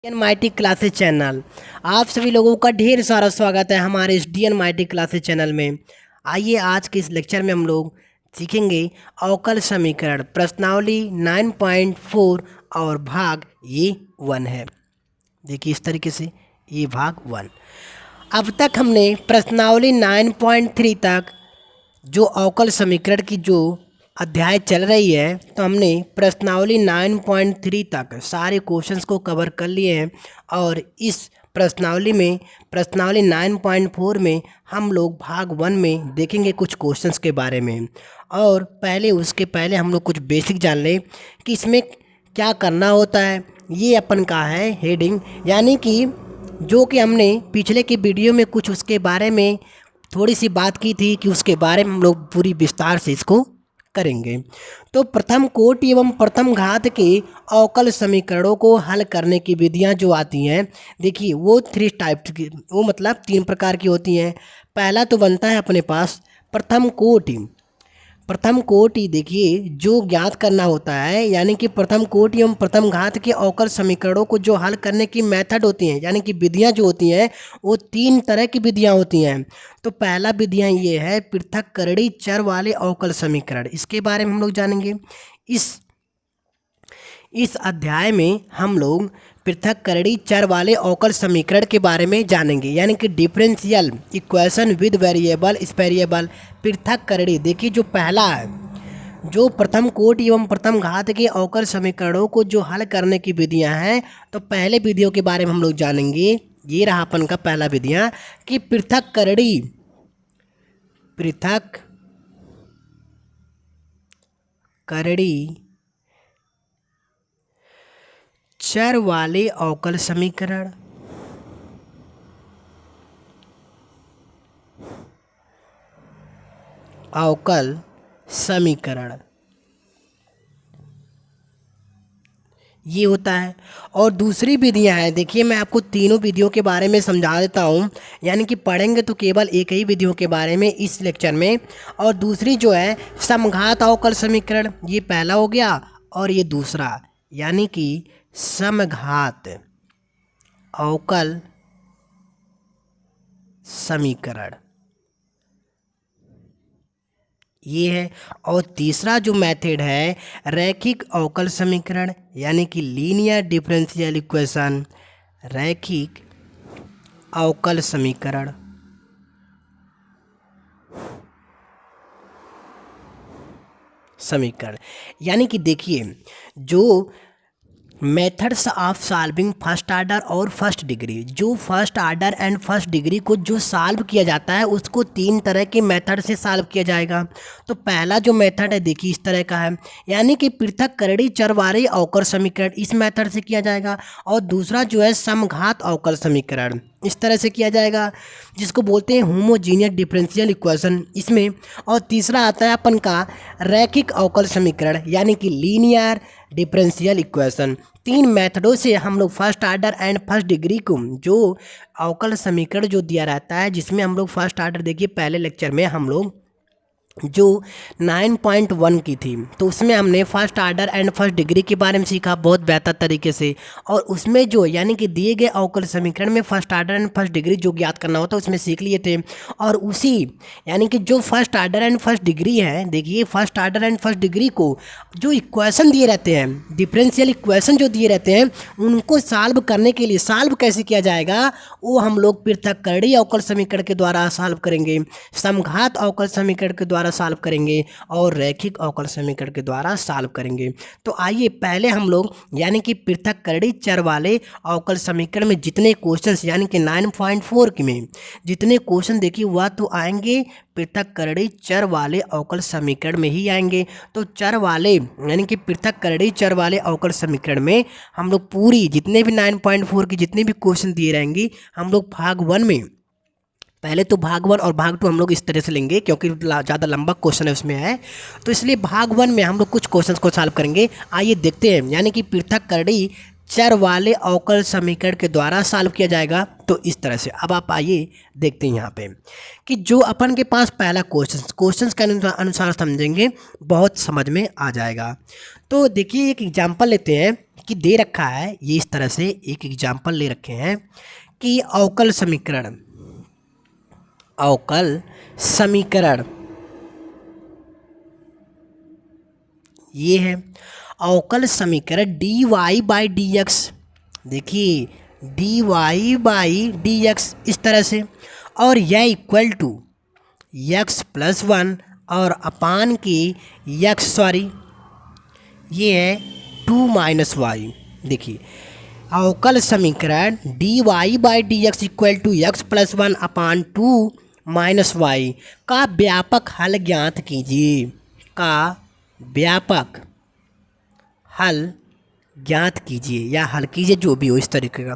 N mighty classes channel. आप सभी लोगों का ढेर सारा स्वागत है हमारे इस D N mighty classes channel में। आइए आज के इस लेक्चर में हम लोग सीखेंगे अवकल समीकरण प्रश्नावली 9.4 और भाग ये 1 है। देखिए इस तरीके से ये भाग 1। अब तक हमने प्रश्नावली 9.3 तक जो अवकल समीकरण की जो अध्याय चल रही है, तो हमने प्रश्नावली 9.3 तक सारे क्वेश्चंस को कवर कर लिए हैं। और इस प्रश्नावली 9.4 में हम लोग भाग 1 में देखेंगे कुछ क्वेश्चंस के बारे में। और उसके पहले हम लोग कुछ बेसिक जान लें कि इसमें क्या करना होता है। ये अपन का है हेडिंग, यानी कि जो कि हमने पिछले के वीडियो में कुछ उसके बारे में थोड़ी सी बात की थी कि उसके बारे में हम लोग पूरी विस्तार से इसको करेंगे। तो प्रथम कोटि एवं प्रथम घात के अवकल समीकरणों को हल करने की विधियां जो आती हैं, देखिए वो 3 टाइप्स की, वो मतलब 3 प्रकार की होती हैं। पहला तो बनता है अपने पास प्रथम कोटि देखिए जो ज्ञात करना होता है, यानी कि प्रथम कोटि एवं प्रथम घात के अवकल समीकरणों को जो हल करने की मेथड होती हैं, यानी कि विधियां जो होती हैं वो 3 तरह की विधियां होती हैं। तो पहला विधियां ये है पृथक्करणीय चर वाले अवकल समीकरण। इसके बारे में हम लोग जानेंगे। इस अध्याय में हम लोग पृथक्करणीय चर वाले अवकल समीकरण के बारे में जानेंगे, यानी कि डिफरेंशियल इक्वेशन विद वेरिएबल स्पेरिएबल पृथक्करणीय। देखिए जो पहला है, जो प्रथम कोटि एवं प्रथम घात के अवकल समीकरणों को जो हल करने की विधियां हैं, तो पहले विधियों के बारे में हम लोग जानेंगे। ये रहा अपन का पहला विधियां कि पृथक्करणीय चर वाले अवकल समीकरण। ये होता है। और दूसरी विधियां हैं, देखिए मैं आपको तीनों विधियों के बारे में समझा देता हूँ, यानी कि पढ़ेंगे तो केवल एक ही विधियों के बारे में इस लेक्चर में। और दूसरी जो है समघात अवकल समीकरण, ये पहला हो गया, और ये दूसरा यानी कि समघात अवकल समीकरण ये है। और तीसरा जो मेथड है रैखिक अवकल समीकरण, यानी कि लीनियर डिफरेंशियल इक्वेशन, रैखिक अवकल समीकरण। यानी कि देखिए जो methods of solving first order और फर्स्ट डिग्री, जो first order and first degree को जो सॉल्व किया जाता है उसको 3 तरह के मेथड से सॉल्व किया जाएगा। तो पहला जो मेथड है देखिए इस तरह का है, यानी कि पृथक्करणीय चर वाले अवकल समीकरण, इस मेथड से किया जाएगा। और दूसरा जो है समघात अवकल समीकरण, इस तरह से किया जाएगा, जिसको बोलते हैं होमोजीनियस डिफरेंशियल इक्वेशन, इसमें। और तीसरा आता है अपन का रैखिक अवकल समीकरण, यानी कि लीनियर डिफरेंशियल इक्वेशन। 3 मेथडों से हम लोग first order and first degree को जो अवकल समीकरण जो दिया रहता है, जिसमें हम लोग फर्स्ट आर्डर देखिए पहले लेक्चर में हम लोग जो 9.1 की थी, तो उसमें हमने first order and first degree के बारे में सीखा बहुत बेहतर तरीके से। और उसमें जो यानी कि दिए गए अवकल समीकरण में first order and first degree जो ज्ञात करना होता है उसमें सीख लिए थे। और उसी यानी कि जो first order and first degree है, देखिए first order and first degree को जो इक्वेशन दिए रहते हैं, डिफरेंशियल इक्वेशन जो दिए रहते हैं, उनको सॉल्व करने के लिए सॉल्व कैसे किया जाएगा वो हम लोग पृथक्करणीय अवकल समीकरण के द्वारा सॉल्व करेंगे, समघात अवकल समीकरण के द्वारा सॉल्व करेंगे, और रैखिक अवकल समीकरण के द्वारा सॉल्व करेंगे। तो आइए पहले हम लोग यानी कि पृथक्करणीय चर वाले अवकल समीकरण में जितने क्वेश्चंस, यानी कि 9.4 में जितने क्वेश्चन देखिए वह तो आएंगे पृथक्करणीय चर वाले अवकल समीकरण में ही आएंगे। तो चर वाले यानी कि पृथक्करणीय चर वाले अवकल समीकरण में हम लोग पूरी जितने भी 9.4 की जितने भी क्वेश्चन दिए रहेंगे, हम लोग भाग 1 में, पहले तो भाग 1 और भाग 2 हम लोग इस तरह से लेंगे क्योंकि ज़्यादा लंबा क्वेश्चन है उसमें है, तो इसलिए भाग 1 में हम लोग कुछ क्वेश्चंस को सॉल्व करेंगे। आइए देखते हैं, यानी कि पृथक्करणीय चर वाले अवकल समीकरण के द्वारा सॉल्व किया जाएगा। तो इस तरह से अब आप आइए देखते हैं यहाँ पे कि जो अपन के पास पहला क्वेश्चंस के अनुसार समझेंगे बहुत समझ में आ जाएगा। तो देखिए एक एग्जांपल लेते हैं कि दे रखा है ये इस तरह से, एक एग्जाम्पल ले रखे हैं कि अवकल समीकरण ये है अवकल समीकरण dy/dx। देखिए dy/dx इस तरह से, और यह इक्वल टू x+1 और अपान की ये है 2 - y। देखिए अवकल समीकरण dy/dx equal to x+1 upon 2 - y का व्यापक हल ज्ञात कीजिए। का व्यापक हल ज्ञात कीजिए या हल कीजिए, जो भी हो इस तरीके का।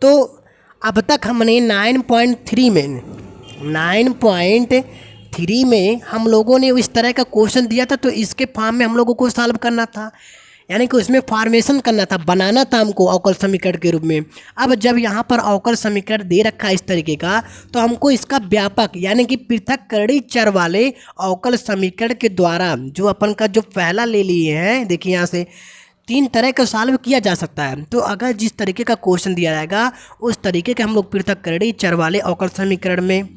तो अब तक हमने 9.3 में हम लोगों ने इस तरह का क्वेश्चन दिया था, तो इसके फॉर्म में हम लोगों को सॉल्व करना था, यानी कि उसमें फॉर्मेशन करना था, बनाना था हमको अवकल समीकरण के रूप में। अब जब यहाँ पर अवकल समीकरण दे रखा है इस तरीके का, तो हमको इसका व्यापक यानी कि पृथक्करणीय चर वाले अवकल समीकरण के द्वारा जो अपन का जो पहला ले लिए हैं, देखिए यहाँ से 3 तरह का सॉल्व किया जा सकता है। तो अगर जिस तरीके का क्वेश्चन दिया जाएगा उस तरीके के हम लोग पृथक्करणीय चर वाले अवकल समीकरण में,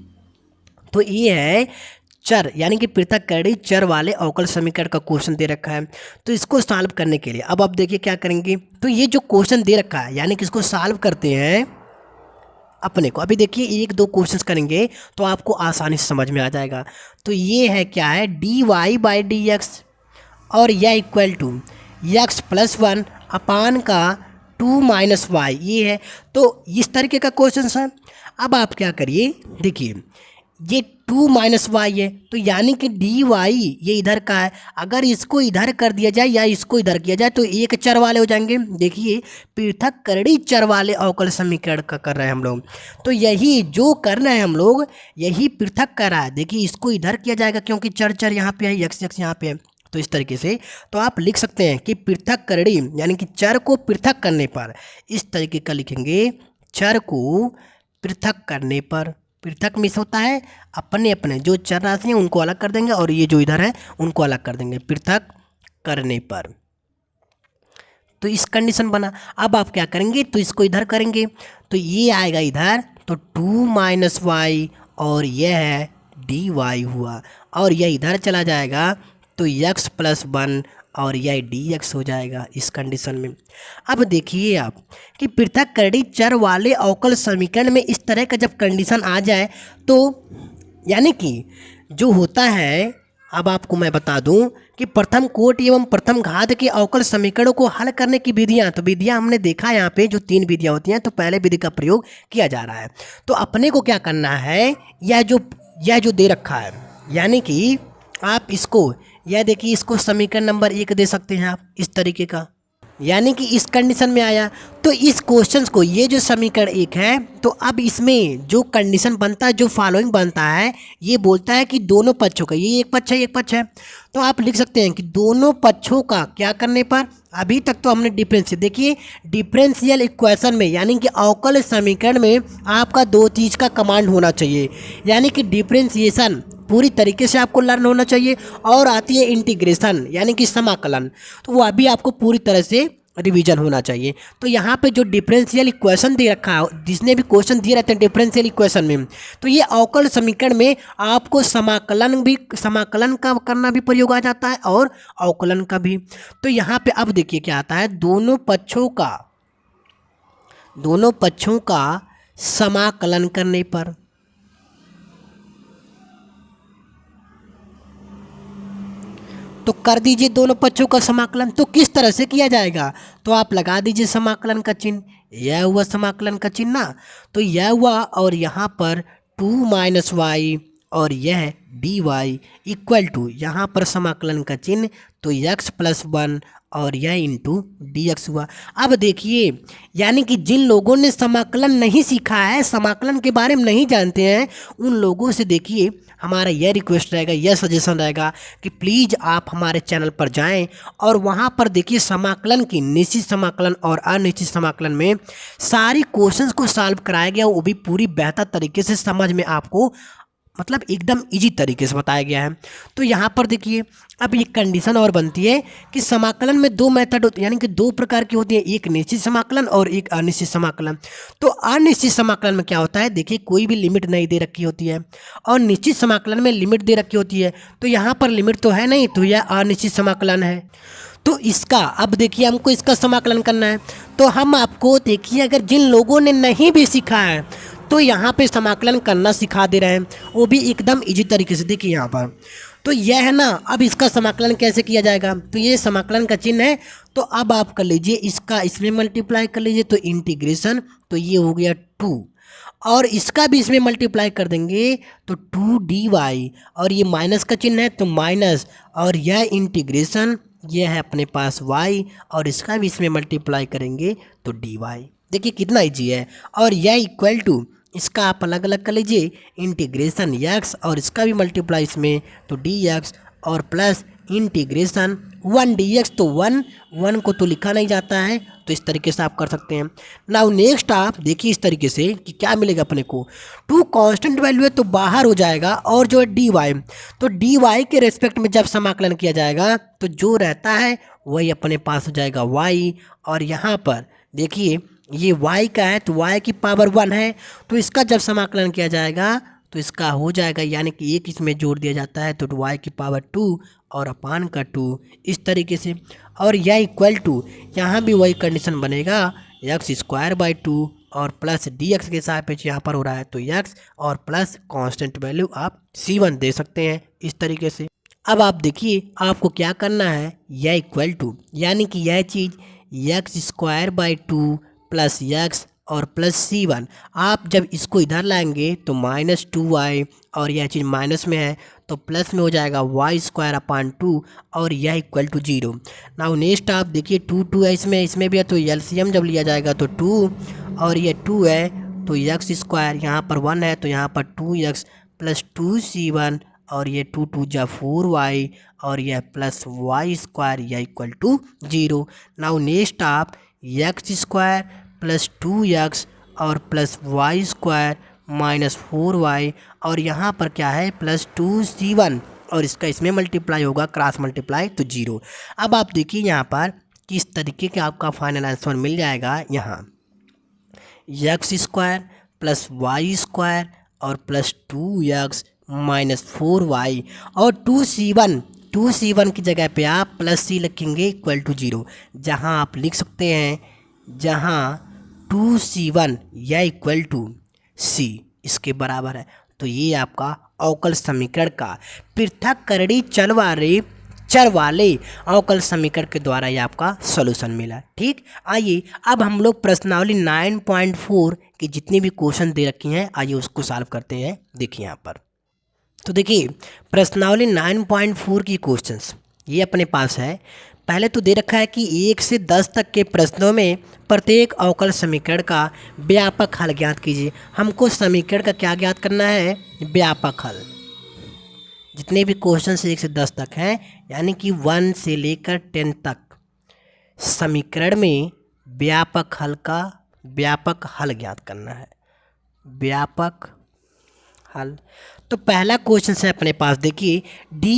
तो ये है चर यानी कि पृथक्करणीय चर वाले अवकल समीकरण का क्वेश्चन दे रखा है। तो इसको सॉल्व करने के लिए अब आप देखिए क्या करेंगे। तो ये जो क्वेश्चन दे रखा है यानी कि इसको सॉल्व करते हैं अपने को। अभी देखिए 1-2 क्वेश्चंस करेंगे तो आपको आसानी से समझ में आ जाएगा। तो ये है क्या है dy/dx और यह इक्वल टू x+1 अपान का 2 - y ये है। तो इस तरीके का क्वेश्चन है। अब आप क्या करिए, देखिए ये 2 - y है, तो यानी कि dy ये इधर का है, अगर इसको इधर कर दिया जाए या इसको इधर किया जाए तो एक चर वाले हो जाएंगे। देखिए पृथक्करणीय चर वाले अवकल समीकरण का कर रहे हैं हम लोग, तो यही जो कर रहे हैं हम लोग यही पृथक कर रहा है। देखिए इसको इधर किया जाएगा क्योंकि चर यहाँ पे है, x यहाँ पे है, तो इस तरीके से तो आप लिख सकते हैं कि पृथक्करणीय यानी कि चर को पृथक करने पर इस तरीके का लिखेंगे, चर को पृथक करने पर। पृथक मिस होता है, अपने अपने जो चर राशि हैं उनको अलग कर देंगे और ये जो इधर है उनको अलग कर देंगे पृथक करने पर। तो इस कंडीशन बना। अब आप क्या करेंगे, तो इसको इधर करेंगे तो ये आएगा इधर, तो 2 - y और यह है dy हुआ, और यह इधर चला जाएगा तो x+1 और यह dx हो जाएगा इस कंडीशन में। अब देखिए आप कि पृथक्करणीय चर वाले अवकल समीकरण में इस तरह का जब कंडीशन आ जाए तो यानी कि जो होता है, अब आपको मैं बता दूं कि प्रथम कोटि एवं प्रथम घात के अवकल समीकरणों को हल करने की विधियां, तो विधियां हमने देखा यहाँ पे जो 3 विधियां होती हैं, तो पहले विधि का प्रयोग किया जा रहा है। तो अपने को क्या करना है, यह जो दे रखा है यानी कि आप इसको यह देखिए इसको समीकरण नंबर 1 दे सकते हैं आप इस तरीके का, यानी कि इस कंडीशन में आया तो इस क्वेश्चंस को ये जो समीकरण 1 है, तो अब इसमें जो कंडीशन बनता है, जो फॉलोइंग बनता है, ये बोलता है कि दोनों पक्षों का, ये एक पक्ष है एक पक्ष है, तो आप लिख सकते हैं कि दोनों पक्षों का क्या करने पर, अभी तक तो हमने डिफरेंशियल, देखिए डिफरेंशियल इक्वेशन में यानी कि अवकल समीकरण में आपका 2 चीज़ का कमांड होना चाहिए, यानी कि डिफरेंशिएशन पूरी तरीके से आपको लर्न होना चाहिए, और आती है इंटीग्रेशन यानी कि समाकलन, तो वो अभी आपको पूरी तरह से रिवीजन होना चाहिए। तो यहाँ पे जो डिफरेंशियल इक्वेशन दे रखा है, जिसने भी क्वेश्चन दिए रहते हैं डिफरेंशियल इक्वेशन में, तो ये अवकल समीकरण में आपको समाकलन का करना भी प्रयोग आ जाता है और अवकलन का भी। तो यहाँ पे अब देखिए क्या आता है, दोनों पक्षों का समाकलन करने पर, तो कर दीजिए दोनों पक्षों का समाकलन। तो किस तरह से किया जाएगा, तो आप लगा दीजिए समाकलन का चिन्ह, यह हुआ समाकलन का चिन्ह ना, तो यह हुआ और यहाँ पर 2 - y और यह dy इक्वल टू यहाँ पर समाकलन का चिन्ह, तो x+1 और यह इंटू dx हुआ। अब देखिए यानी कि जिन लोगों ने समाकलन नहीं सीखा है, समाकलन के बारे में नहीं जानते हैं, उन लोगों से देखिए हमारा यह रिक्वेस्ट रहेगा, यह सजेशन रहेगा कि प्लीज़ आप हमारे चैनल पर जाएं और वहां पर देखिए समाकलन की, निश्चित समाकलन और अनिश्चित समाकलन में सारी क्वेश्चंस को सॉल्व कराया गया, वो भी पूरी बेहतर तरीके से समझ में आपको मतलब एकदम इजी तरीके से बताया गया है। तो यहाँ पर देखिए अब ये कंडीशन और बनती है कि समाकलन में दो मेथड होते हैं, यानी कि दो प्रकार की होती है, एक निश्चित समाकलन और एक अनिश्चित समाकलन। तो अनिश्चित समाकलन में क्या होता है, देखिए कोई भी लिमिट नहीं दे रखी होती है और निश्चित समाकलन में लिमिट दे रखी होती है। तो यहाँ पर लिमिट तो है नहीं, तो यह अनिश्चित समाकलन है। तो इसका अब देखिए हमको इसका समाकलन करना है। तो हम आपको देखिए अगर जिन लोगों ने नहीं भी सीखा है तो यहाँ पे समाकलन करना सिखा दे रहे हैं, वो भी एकदम इजी तरीके से। देखिए यहाँ पर तो यह है ना, अब इसका समाकलन कैसे किया जाएगा, तो ये समाकलन का चिन्ह है। तो अब आप कर लीजिए इसका इसमें मल्टीप्लाई कर लीजिए, तो इंटीग्रेशन, तो ये हो गया 2 और इसका भी इसमें मल्टीप्लाई कर देंगे तो 2dy और ये माइनस का चिन्ह है तो माइनस, और यह इंटीग्रेशन यह है अपने पास y और इसका भी इसमें मल्टीप्लाई करेंगे तो dy। देखिए कितना इजी है। और यह इक्वल टू इसका आप अलग अलग कर लीजिए इंटीग्रेशन x और इसका भी मल्टीप्लाई इसमें तो dx और प्लस इंटीग्रेशन 1 dx, तो 1 को तो लिखा नहीं जाता है, तो इस तरीके से आप कर सकते हैं। नाउ नेक्स्ट आप देखिए इस तरीके से कि क्या मिलेगा अपने को, 2 कांस्टेंट वैल्यू है तो बाहर हो जाएगा और जो है dy, तो dy के रेस्पेक्ट में जब समाकलन किया जाएगा तो जो रहता है वही अपने पास हो जाएगा y। और यहाँ पर देखिए ये y का है तो y की पावर 1 है, तो इसका जब समाकलन किया जाएगा तो इसका हो जाएगा, यानी कि एक इसमें जोड़ दिया जाता है तो y की पावर 2 और अपान का 2 इस तरीके से। और यह इक्वल टू यहाँ भी वही कंडीशन बनेगा x² 2 और प्लस dx के सापेक्ष यहाँ पर हो रहा है तो x और प्लस कांस्टेंट वैल्यू आप c1 दे सकते हैं इस तरीके से। अब आप देखिए आपको क्या करना है, यह इक्वल टू यानी कि यह चीज़ x² 2 प्लस x और प्लस c1, आप जब इसको इधर लाएंगे तो -2y और यह चीज़ माइनस में है तो प्लस में हो जाएगा y² 2 और यह इक्वल टू 0। नाउ नेक्स्ट आप देखिए 2 है इसमें भी है तो एलसीएम जब लिया जाएगा तो 2 और ये 2 है तो x² यहाँ पर 1 है तो यहाँ पर 2x प्लस 2c1 और ये 2 जा 4y और यह प्लस y² यह इक्वल टू 0। नाउ नेक्स्ट आप x² प्लस 2x और प्लस y² माइनस 4y और यहाँ पर क्या है प्लस 2c1 और इसका इसमें मल्टीप्लाई होगा क्रॉस मल्टीप्लाई तो 0। अब आप देखिए यहाँ पर किस तरीके का आपका फाइनल आंसर मिल जाएगा, यहाँ x² प्लस y² और प्लस 2x माइनस 4y और 2c1 की जगह पे आप प्लस c लिखेंगे इक्वल टू 0, जहाँ आप लिख सकते हैं जहाँ 2c1 या इक्वल टू c इसके बराबर है। तो ये आपका अवकल समीकरण का पृथक्करणीय चर वाले अवकल समीकरण के द्वारा ये आपका सॉल्यूशन मिला। ठीक, आइए अब हम लोग प्रश्नावली 9.4 की जितनी भी क्वेश्चन दे रखी हैं आइए उसको सॉल्व करते हैं। देखिए यहाँ पर तो देखिए प्रश्नावली 9.4 की क्वेश्चंस ये अपने पास है। पहले तो दे रखा है कि 1 से 10 तक के प्रश्नों में प्रत्येक अवकल समीकरण का व्यापक हल ज्ञात कीजिए। हमको समीकरण का क्या ज्ञात करना है, व्यापक हल। जितने भी क्वेश्चन से 1 से 10 तक हैं यानी कि 1 से लेकर 10 तक समीकरण में व्यापक हल ज्ञात करना है, व्यापक हल। तो पहला क्वेश्चन है अपने पास देखिए dy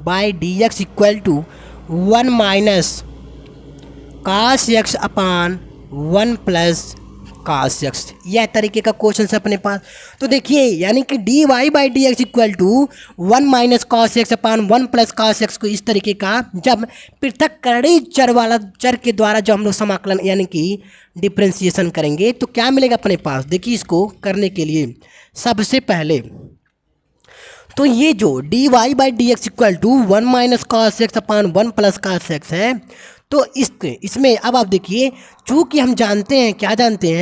by dx equal to 1 minus cos x upon 1 plus cos x, यह तरीके का क्वेश्चन है अपने पास। तो देखिए यानी कि dy by dx equal to 1 minus cos x upon 1 plus cos x को इस तरीके का जब पृथक्करणीय चर के द्वारा जो हम लोग समाकलन यानी कि डिफ्रेंसिएशन करेंगे तो क्या मिलेगा अपने पास। देखिए इसको करने के लिए सबसे पहले तो ये जो dy by dx equal to 1 minus cos x upon 1 plus cos x है, तो इसमें अब आप देखिए चूँकि हम जानते हैं क्या जानते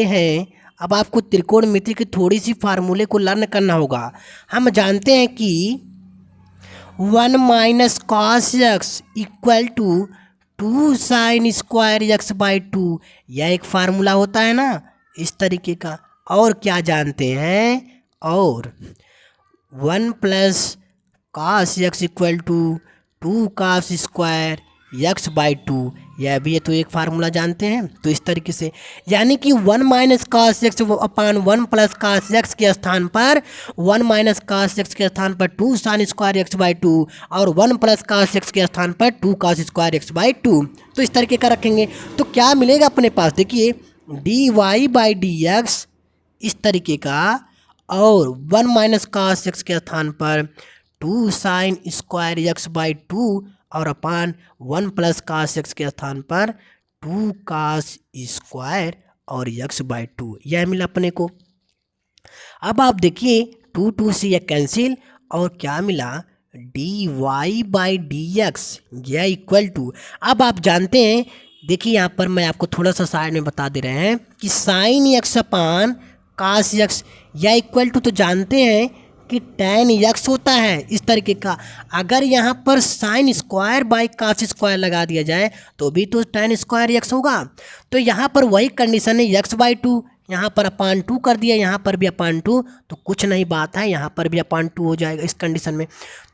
हैं अब आपको त्रिकोणमिति की थोड़ी सी फार्मूले को लर्न करना होगा। हम जानते हैं कि 1 minus cos x equal to 2 sin square x by 2, यह एक फार्मूला होता है ना इस तरीके का। और क्या जानते हैं, और 1 plus cos x equal to 2 cos square x by 2, यह भी है, तो एक फार्मूला जानते हैं। तो इस तरीके से यानी कि 1 माइनस कास एक्स अपान 1 प्लस कास एक्स के स्थान पर 1 माइनस कास एक्स के स्थान पर 2 साइन स्क्वायर एक्स बाई 2 और 1 प्लस कास एक्स के स्थान पर 2 कास स्क्वायर एक्स बाई 2। तो इस तरीके का रखेंगे तो क्या मिलेगा अपने पास, देखिए D Y by D X इस तरीके का, और 1 माइनस कास एक्स के स्थान पर 2 साइन स्क्वायर एक्स बाई 2 और अपान 1 प्लस कास एक्स के स्थान पर 2 कास स्क्वायर और एक्स बाई 2, यह मिला अपने को। अब आप देखिए 2 2 से यह कैंसिल और क्या मिला, D Y by D X यह इक्वल टू, अब आप जानते हैं, देखिए यहाँ पर मैं आपको थोड़ा सा साइड में बता दे रहे हैं कि साइन एक्स अपान कास एक्स यह इक्वल टू, तो जानते हैं कि tan x होता है इस तरीके का। अगर यहाँ पर sine square by cos square लगा दिया जाए तो भी तो tan स्क्वायर x होगा। तो यहाँ पर वही कंडीशन है, x बाई 2 यहाँ पर अपान 2 कर दिया, यहाँ पर भी अपान 2, तो कुछ नहीं बात है, यहाँ पर भी अपान 2 हो जाएगा इस कंडीशन में।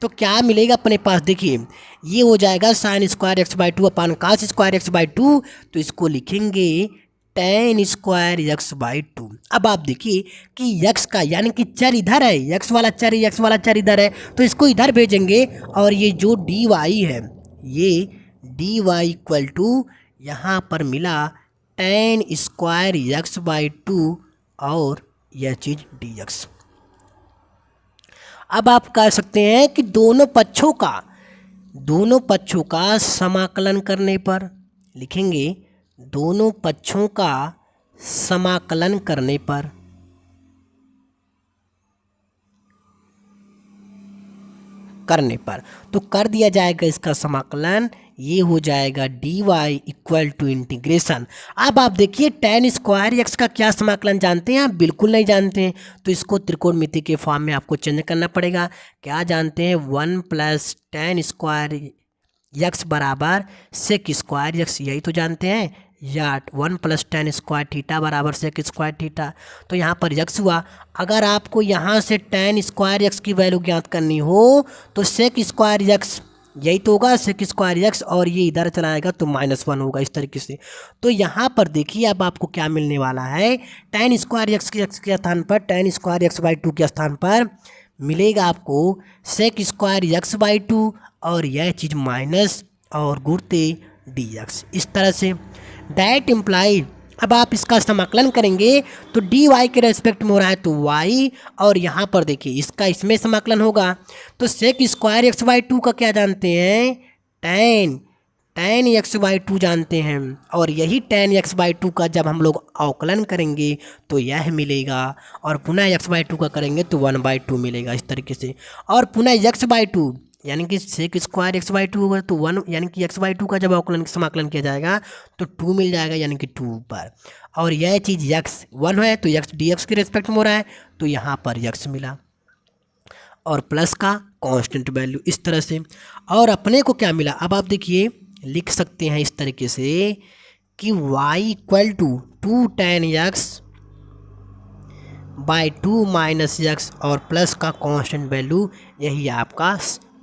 तो क्या मिलेगा अपने पास, देखिए ये हो जाएगा sine square X by 2 upon cos square X by 2, तो इसको लिखेंगे tan स्क्वायर एक्स बाई 2। अब आप देखिए कि x का यानी कि चर इधर है, x वाला चर इधर है, तो इसको इधर भेजेंगे और ये जो dy है ये dy इक्वल टू यहाँ पर मिला tan स्क्वायर एक्स बाई 2 और यह चीज़ dx। अब आप कह सकते हैं कि दोनों पक्षों का समाकलन करने पर लिखेंगे, दोनों पक्षों का समाकलन करने पर तो कर दिया जाएगा इसका समाकलन, ये हो जाएगा dy इक्वल टू इंटीग्रेशन। अब आप देखिए tan स्क्वायर एक्स का क्या समाकलन जानते हैं आप, बिल्कुल नहीं जानते हैं, तो इसको त्रिकोणमिति के फॉर्म में आपको चेंज करना पड़ेगा। क्या जानते हैं, 1 प्लस tan स्क्वायर एक्स बराबर सेक स्क्वायर एक्स, यही तो जानते हैं, या 1 प्लस tan स्क्वायर थीटा बराबर सेक स्क्वायर थीटा। तो यहाँ पर x हुआ। अगर आपको यहाँ से tan स्क्वायर एक्स की वैल्यू ज्ञात करनी हो तो सेक स्क्वायर एक्स यही तो होगा, सेक स्क्वायर एक्स, और ये इधर चला आएगा तो -1 होगा इस तरीके से। तो यहाँ पर देखिए अब आपको क्या मिलने वाला है, tan स्क्वायर एक्स के स्थान पर tan स्क्वायर एक्स बाई 2 के स्थान पर मिलेगा आपको सेक स्क्वायर एक्स बाई 2 और यह चीज़ माइनस और गुणते dx। इस तरह से दैट इम्प्लाई, अब आप इसका समाकलन करेंगे तो dy के रेस्पेक्ट में हो रहा है तो y, और यहाँ पर देखिए इसका इसमें समाकलन होगा तो सेक स्क्वायर एक्स बाई 2 का क्या जानते हैं, tan एक्स बाई 2 जानते हैं, और यही tan एक्स बाई 2 का जब हम लोग अवकलन करेंगे तो यह मिलेगा, और पुनः एक्स बाई 2 का करेंगे तो 1/2 मिलेगा इस तरीके से, और पुनः एक्स बाई 2 यानी कि सेक स्क्वायर एक्स बाई 2 होगा तो 1, यानी कि एक्स बाई 2 का जब अवकलन समाकलन किया जाएगा तो 2 मिल जाएगा, यानी कि 2 पर, और यह चीज़ x 1 है तो x dx के रेस्पेक्ट में हो रहा है तो यहाँ पर x मिला, और प्लस का कांस्टेंट वैल्यू इस तरह से। और अपने को क्या मिला, अब आप देखिए लिख सकते हैं इस तरीके से कि y equal to 2 tan x by 2 minus X और प्लस का कांस्टेंट वैल्यू, यही आपका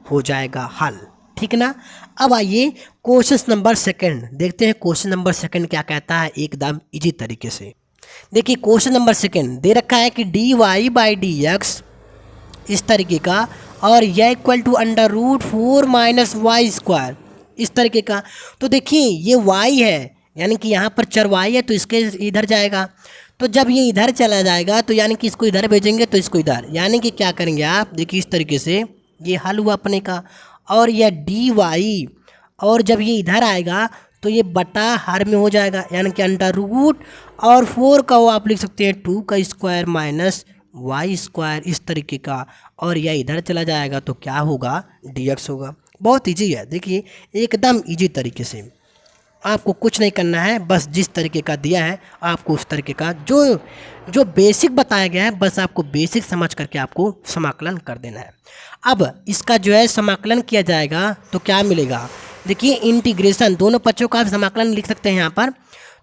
हो जाएगा हल, ठीक ना। अब आइए क्वेश्चन नंबर 2 देखते हैं। क्वेश्चन नंबर 2 क्या कहता है, एकदम इजी तरीके से। देखिए क्वेश्चन नंबर 2 दे रखा है कि D Y by D X इस तरीके का, और यह equal to √4 minus Y square इस तरीके का। तो देखिए ये y है, यानी कि यहाँ पर चर y है तो इसके इधर जाएगा, तो जब ये इधर चला जाएगा तो यानी कि इसको इधर भेजेंगे तो इसको इधर, यानी कि क्या करेंगे आप, देखिए इस तरीके से ये हल हुआ अपने का, और यह dy, और जब ये इधर आएगा तो ये बटा हर में हो जाएगा, यानी कि और 4 का वो आप लिख सकते हैं 2 का स्क्वायर माइनस वाई स्क्वायर इस तरीके का, और यह इधर चला जाएगा तो क्या होगा, dx होगा। बहुत इजी है, देखिए एकदम इजी तरीके से, आपको कुछ नहीं करना है, बस जिस तरीके का दिया है आपको उस तरीके का जो बेसिक बताया गया है बस आपको बेसिक समझ करके आपको समाकलन कर देना है। अब इसका जो है समाकलन किया जाएगा तो क्या मिलेगा, देखिए इंटीग्रेशन, दोनों पक्षों का समाकलन लिख सकते हैं यहाँ पर।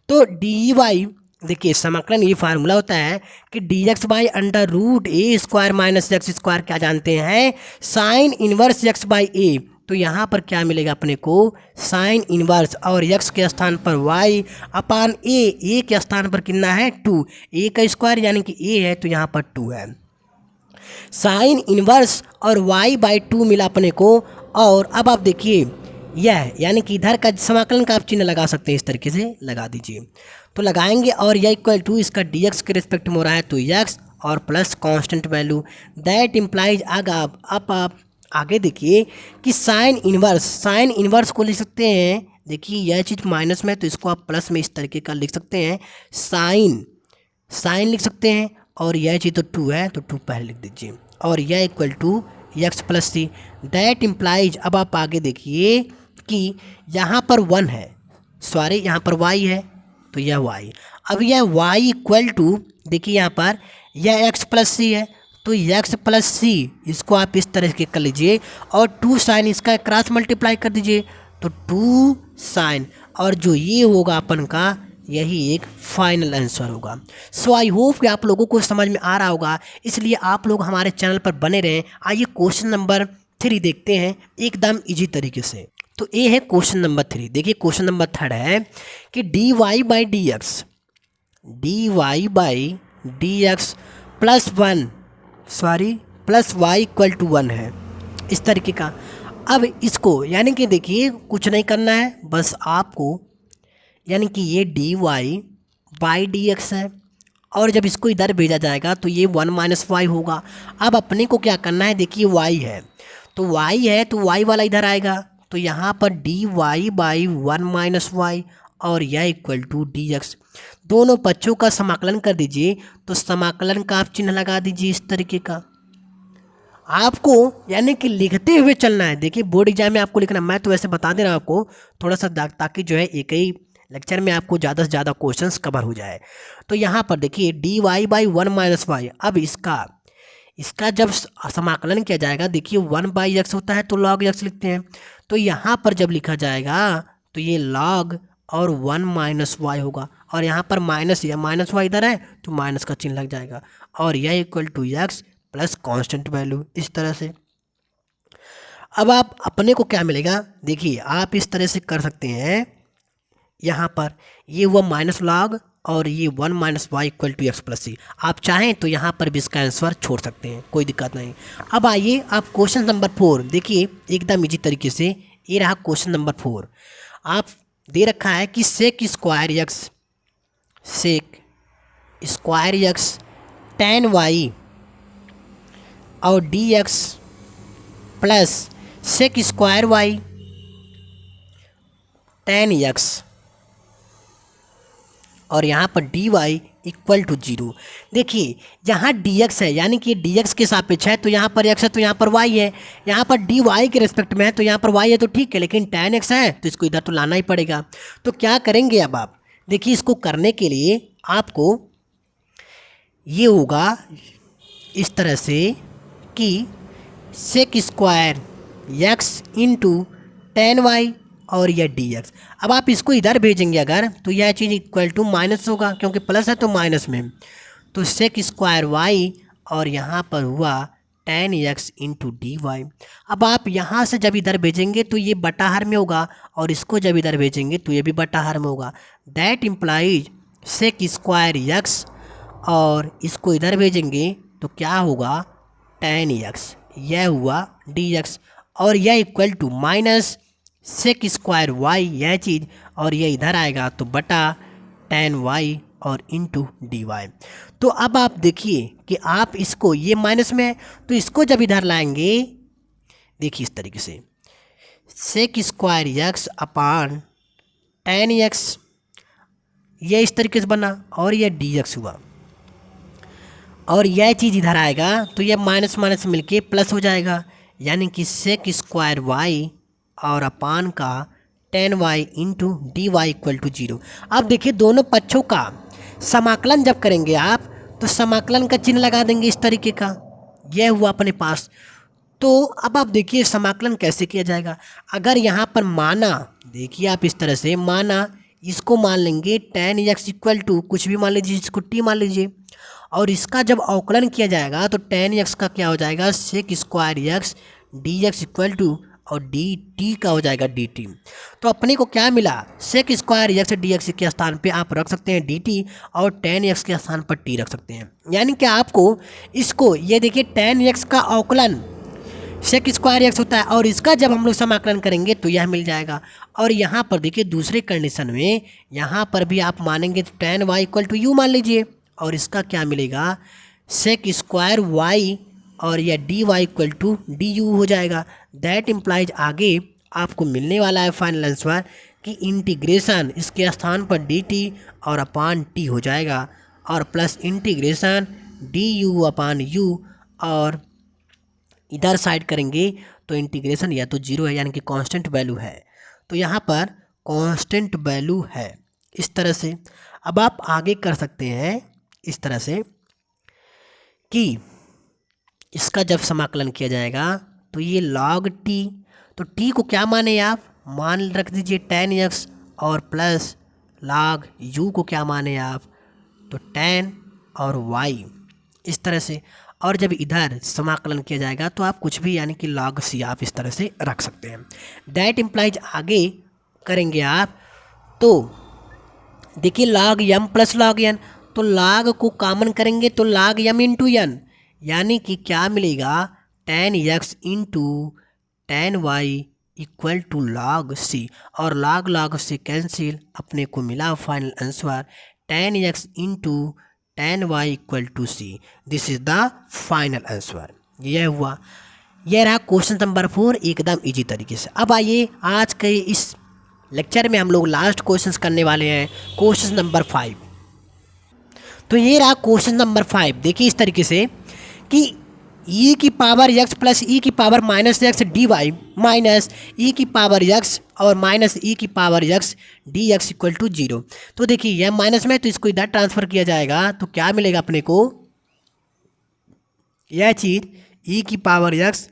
तो dy, देखिए समाकलन ये फार्मूला होता है कि dx by √a² minus x square क्या जानते हैं, sine inverse x by a, तो यहाँ पर क्या मिलेगा अपने को, साइन इनवर्स और यक्स के स्थान पर वाई अपान ए के स्थान पर कितना है 2, ए का स्क्वायर यानी कि ए है तो यहाँ पर 2 है। साइन इनवर्स और y बाई 2 मिला अपने को। और अब आप देखिए यह यानी कि इधर का समाकलन का आप चिन्ह लगा सकते हैं, इस तरीके से लगा दीजिए। तो लगाएंगे और यह इक्वल टू इसका dx के रिस्पेक्ट में हो रहा है तो x और plus constant value that implies. अब आप आगे देखिए कि साइन इनवर्स को लिख सकते हैं। देखिए यह चीज़ माइनस में तो इसको आप प्लस में इस तरीके का लिख सकते हैं, साइन लिख सकते हैं। और यह चीज़ तो 2 है तो 2 पहले लिख दीजिए और यह equal to X plus C that implies. अब आप आगे देखिए कि यहाँ पर 1 है, सॉरी यहाँ पर y है तो यह y। अब यह y इक्वल टू देखिए यहाँ पर यह x प्लस सी है तो x प्लस सी इसको आप इस तरह के कर लीजिए और 2 साइन इसका क्रॉस मल्टीप्लाई कर दीजिए तो 2 साइन और जो ये होगा अपन का यही एक फाइनल आंसर होगा। सो आई होप कि आप लोगों को समझ में आ रहा होगा, इसलिए आप लोग हमारे चैनल पर बने रहें। आइए क्वेश्चन नंबर 3 देखते हैं एकदम इजी तरीके से। तो ये है क्वेश्चन नंबर 3। देखिए क्वेश्चन नंबर 3 है कि dy by D X plus y equal to 1 है, इस तरीके का। अब इसको यानी कि देखिए कुछ नहीं करना है, बस आपको यानी कि ये dy बाई डी एक्स है और जब इसको इधर भेजा जाएगा तो ये 1 माइनस वाई होगा। अब अपने को क्या करना है, देखिए y है तो y वाला इधर आएगा तो यहाँ पर dy बाई 1 माइनस वाई और यह इक्वल टू डी एक्स। दोनों पक्षों का समाकलन कर दीजिए तो समाकलन का आप चिन्ह लगा दीजिए इस तरीके का। आपको यानी कि लिखते हुए चलना है। देखिए बोर्ड एग्जाम में आपको लिखना, मैं तो वैसे बता दे रहा हूँ आपको थोड़ा सा, ताकि जो है एक ही लेक्चर में आपको ज़्यादा से ज़्यादा क्वेश्चंस कवर हो जाए। तो यहाँ पर देखिए dy बाई 1 माइनस वाई। अब इसका जब समाकलन किया जाएगा, देखिए 1 बाई एक्स होता है तो log x लिखते हैं, तो यहाँ पर जब लिखा जाएगा तो ये log और 1 माइनस वाई होगा और यहाँ पर माइनस वाई इधर है तो माइनस का चिन्ह लग जाएगा और यह equal to X plus constant value, इस तरह से। अब आप अपने को क्या मिलेगा, देखिए आप इस तरह से कर सकते हैं। यहाँ पर ये हुआ माइनस लॉग और ये 1 minus Y equal to X plus C. आप चाहें तो यहाँ पर भी इसका आंसर छोड़ सकते हैं, कोई दिक्कत नहीं। अब आइए आप क्वेश्चन नंबर 4 देखिए एकदम इजी तरीके से। ये रहा क्वेश्चन नंबर 4। आप दे रखा है कि sec square X tan y और D X plus sec square Y tan x और यहाँ पर dy इक्वल टू 0। देखिए यहाँ dx है यानी कि dx के सापेक्ष है तो यहाँ पर x है तो यहाँ पर y है, यहाँ पर dy के रिस्पेक्ट में है तो यहाँ पर y है तो ठीक है, लेकिन tan x है तो इसको इधर तो लाना ही पड़ेगा। तो क्या करेंगे अब आप देखिए, इसको करने के लिए आपको ये होगा इस तरह से कि sec square X into tan y और यह dx। अब आप इसको इधर भेजेंगे अगर तो यह चीज़ इक्वल टू माइनस होगा, क्योंकि प्लस है तो माइनस में, तो सेक स्क्वायर y और यहाँ पर हुआ tan x into D Y. अब आप यहाँ से जब इधर भेजेंगे तो ये बटा हर में होगा और इसको जब इधर भेजेंगे तो ये भी बटा हर में होगा। That implies sec square x और इसको इधर भेजेंगे तो क्या होगा tan x, यह हुआ dx और यह equal to minus sec square y यह चीज़ और यह इधर आएगा तो बटा tan y और इंटू डी वाई। तो अब आप देखिए कि आप इसको ये माइनस में है तो इसको जब इधर लाएंगे देखिए इस तरीके से सेक स्क्वायर x अपान tan x, यह इस तरीके से बना और यह dx हुआ और यह चीज़ इधर आएगा तो यह माइनस माइनस मिलके प्लस हो जाएगा, यानी कि सेक स्क्वायर y और अपान का tan y into D Y equal to 0। अब देखिए दोनों पक्षों का समाकलन जब करेंगे आप तो समाकलन का चिन्ह लगा देंगे इस तरीके का, यह हुआ अपने पास। तो अब आप देखिए समाकलन कैसे किया जाएगा। अगर यहाँ पर माना, देखिए आप इस तरह से माना, इसको मान लेंगे tan x इक्वल टू कुछ भी मान लीजिए, इसको t मान लीजिए और इसका जब अवकलन किया जाएगा तो tan x का क्या हो जाएगा sec square x D X equal to और डी टी का हो जाएगा डी टी। तो अपने को क्या मिला, sec square X D X के स्थान पे आप रख सकते हैं डी टी और टेन एक्स के स्थान पर टी रख सकते हैं। यानी कि आपको इसको ये देखिए टेन एक्स का अवकलन सेक स्क्वायर एक्स होता है और इसका जब हम लोग समाकलन करेंगे तो यह मिल जाएगा। और यहाँ पर देखिए दूसरे कंडीशन में यहाँ पर भी आप मानेंगे तो tan Y equal to U मान लीजिए और इसका क्या मिलेगा सेक स्क्वायर वाई और यह D Y equal to D U हो जाएगा। दैट इम्प्लाइज आगे आपको मिलने वाला है फाइनल आंसर कि इंटीग्रेशन इसके स्थान पर डी टी और अपान टी हो जाएगा और plus integration D you upon you और इधर साइड करेंगे तो इंटीग्रेशन या तो जीरो है यानी कि कांस्टेंट वैल्यू है, तो यहाँ पर कांस्टेंट वैल्यू है। इस तरह से अब आप आगे कर सकते हैं इस तरह से कि इसका जब समाकलन किया जाएगा तो ये log t, तो t को क्या माने आप मान रख दीजिए tan x और प्लस log u को क्या माने आप तो tan और y इस तरह से। और जब इधर समाकलन किया जाएगा तो आप कुछ भी यानी कि log c आप इस तरह से रख सकते हैं। दैट इम्प्लाइज आगे करेंगे आप तो देखिए log m plus log n, तो log को कॉमन करेंगे तो log m इंटू n यानी कि क्या मिलेगा tan x into tan y equal to log c और log से कैंसिल अपने को मिला final answer tan x into tan y equal to c। This is the final answer. यह हुआ, यह रहा क्वेश्चन नंबर 4 एकदम इजी तरीके से। अब आइए आज के इस लेक्चर में हम लोग लास्ट क्वेश्चंस करने वाले हैं, क्वेश्चन नंबर 5। तो ये रहा क्वेश्चन नंबर 5। देखिए इस तरीके से कि e की पावर x प्लस e की power minus X D Y minus e की पावर x और माइनस e की power x D X equal to 0। तो देखिए यह माइनस में तो इसको इधर ट्रांसफ़र किया जाएगा तो क्या मिलेगा अपने को, यह चीज़ e की पावर x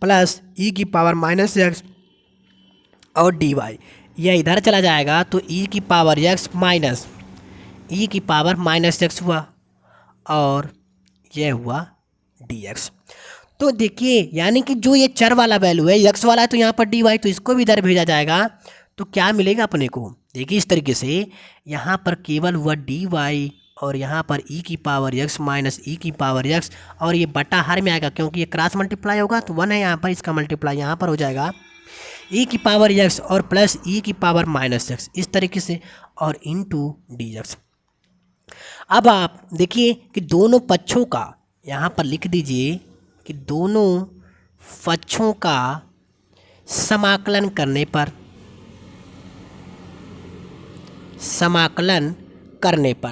प्लस e की पावर माइनस एक्स और डी वाई यह इधर चला जाएगा तो e की पावर x माइनस e की पावर माइनस एक्स हुआ और यह हुआ dx। तो देखिए यानी कि जो ये चर वाला वैल्यू है x वाला है तो यहाँ पर dy तो इसको भी इधर भेजा जाएगा तो क्या मिलेगा अपने को। देखिए इस तरीके से यहाँ पर केवल हुआ dy और यहाँ पर e की पावर x माइनस e की पावर x और ये बटा हर में आएगा क्योंकि ये क्रॉस मल्टीप्लाई होगा तो 1 है यहाँ पर, इसका मल्टीप्लाई यहाँ पर हो जाएगा e की पावर x और प्लस e की पावर माइनस x इस तरीके से और इंटू dx। अब आप देखिए कि दोनों पक्षों का यहाँ पर लिख दीजिए कि दोनों पक्षों का समाकलन करने पर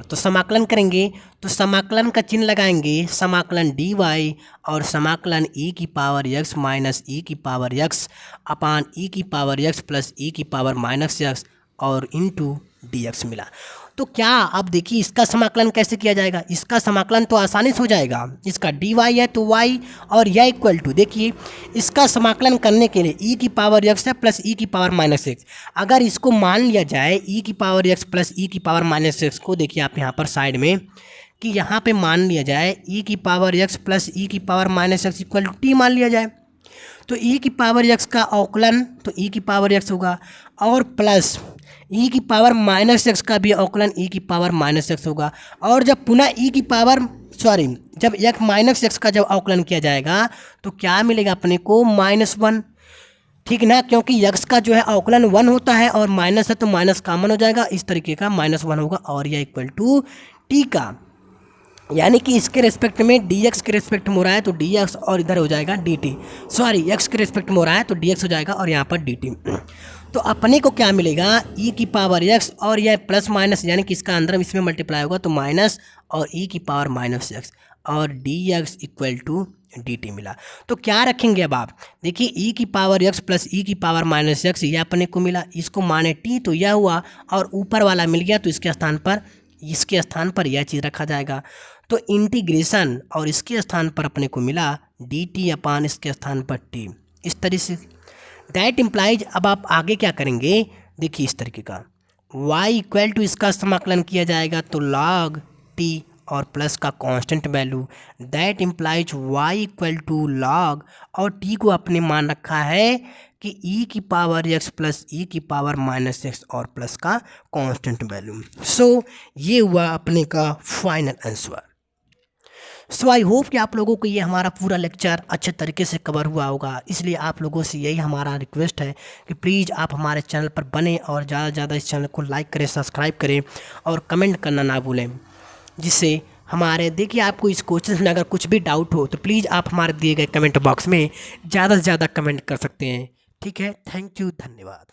तो समाकलन करेंगे तो समाकलन का चिन्ह लगाएंगे, समाकलन dy और समाकलन e की पावर x माइनस e की पावर x अपान e की पावर x प्लस e की पावर माइनस x और इंटू dx मिला। तो क्या अब देखिए इसका समाकलन कैसे किया जाएगा, इसका समाकलन तो आसानी से हो जाएगा। इसका dy है तो y और यह इक्वल टू देखिए इसका समाकलन करने के लिए e की पावर x है प्लस e की पावर माइनस x। अगर इसको मान लिया जाए e की पावर x प्लस e की पावर माइनस x को, देखिए आप यहाँ पर साइड में कि यहाँ पे मान लिया जाए e की पावर x प्लस e की power minus x equal to t मान लिया जाए तो e की पावर x का अवकलन तो e की पावर x होगा और प्लस e की पावर माइनस एक्स का भी अवकलन e की पावर माइनस एक्स होगा और जब पुनः जब एक माइनस एक्स का जब अवकलन किया जाएगा तो क्या मिलेगा अपने को -1, ठीक ना, क्योंकि x का जो है अवकलन 1 होता है और माइनस है तो माइनस कॉमन हो जाएगा, इस तरीके का -1 होगा और यह इक्वल टू t का, यानी कि इसके रेस्पेक्ट में dx के रेस्पेक्ट में हो रहा है तो dx और इधर हो जाएगा dt, x के रेस्पेक्ट में हो रहा है तो dx हो जाएगा और यहाँ पर dt। तो अपने को क्या मिलेगा e की पावर x और यह प्लस माइनस यानी कि इसका अंदर इसमें मल्टीप्लाई होगा तो माइनस और e की पावर माइनस x और dx इक्वल टू dt मिला। तो क्या रखेंगे अब आप देखिए e की पावर x प्लस e की पावर माइनस x यह अपने को मिला, इसको माने t तो यह हुआ और ऊपर वाला मिल गया तो इसके स्थान पर यह चीज़ रखा जाएगा तो इंटीग्रेशन और इसके स्थान पर अपने को मिला dt अपान इसके स्थान पर t इस तरीके से। दैट इम्प्लाइज अब आप आगे क्या करेंगे देखिए इस तरीके का y इक्वल टू इसका समाकलन किया जाएगा तो log t और प्लस का constant value, that implies y equal to log, और t को अपने मान रखा है कि e की पावर x प्लस e की पावर माइनस x और प्लस का कांस्टेंट वैल्यू। सो ये हुआ अपने का final answer. So I hope कि आप लोगों को ये हमारा पूरा लेक्चर अच्छे तरीके से कवर हुआ होगा, इसलिए आप लोगों से यही हमारा रिक्वेस्ट है कि प्लीज़ आप हमारे चैनल पर बने और ज़्यादा से ज़्यादा इस चैनल को लाइक करें, सब्सक्राइब करें और कमेंट करना ना भूलें, जिससे हमारे देखिए आपको इस क्वेश्चन में अगर कुछ भी डाउट हो तो प्लीज़ आप हमारे दिए गए कमेंट बॉक्स में ज़्यादा से ज़्यादा कमेंट कर सकते हैं। ठीक है, थैंक यू, धन्यवाद।